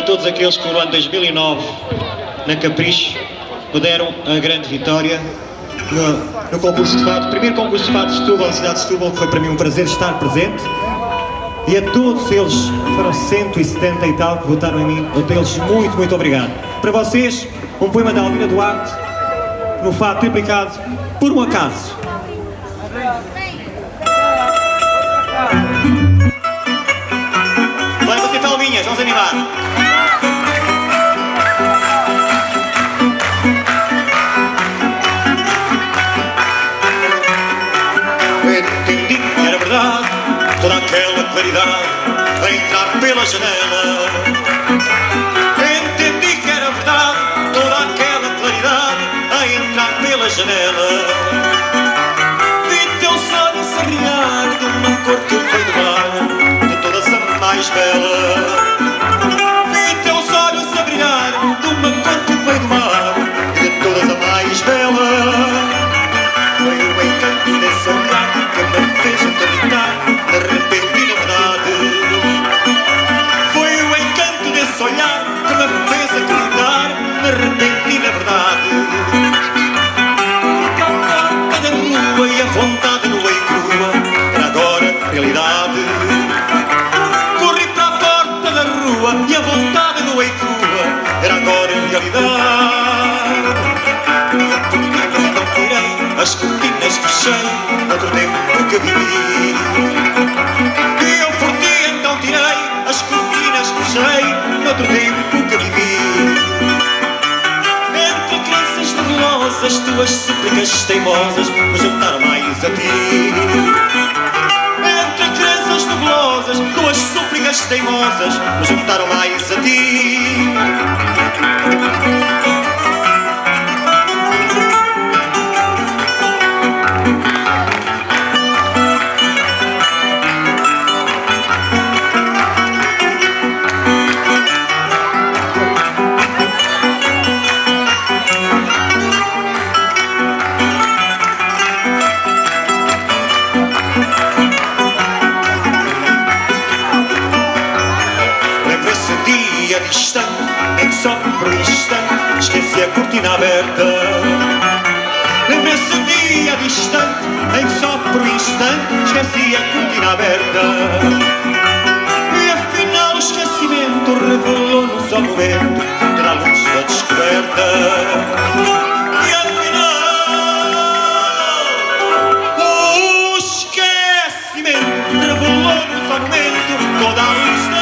todos aqueles que no ano 2009, na Capricho, me deram a grande vitória no concurso de fado, primeiro concurso de fado de Setúbal, na cidade de Setúbal, que foi para mim um prazer estar presente. E a todos eles, foram 170 e tal que votaram em mim, a todos muito, muito obrigado. Para vocês, um poema da Albina Duarte, no fado triplicado, Por um Acaso. Vai bater palminhas, vamos animar. Entendi que era verdade toda aquela claridade a entrar pela janela. Entendi que era verdade toda aquela claridade a entrar pela janela. Vi teus olhos a brilhar de uma cor que veio do mar, de todas a mais bela. Vi teus olhos a brilhar de uma cor que veio do mar, de todas a mais bela. Foi o encanto desse olhar que me fez acreditar na repentina verdade. Foi o encanto desse olhar que me fez acreditar na repentina verdade. Que a porta da rua e a vontade nua e crua era agora realidade. Corri para a porta da rua e a vontade nua e crua era agora realidade. Não tirei as cortinas, fechei outro tempo que vivi. E eu por ti então tirei as cortinas, fechei outro tempo que vivi. Entre crenças nebulosas, tuas súplicas teimosas me juntaram mais a ti. Entre crenças nebulosas, tuas súplicas teimosas me juntaram mais a ti. Distante, em que só por um instante esqueci a cortina aberta. Lembra-se um dia distante, em que só por um instante esqueci a cortina aberta. E afinal o esquecimento revelou-nos ao momento toda a luz da descoberta. E afinal o esquecimento revelou-nos ao momento toda a luz da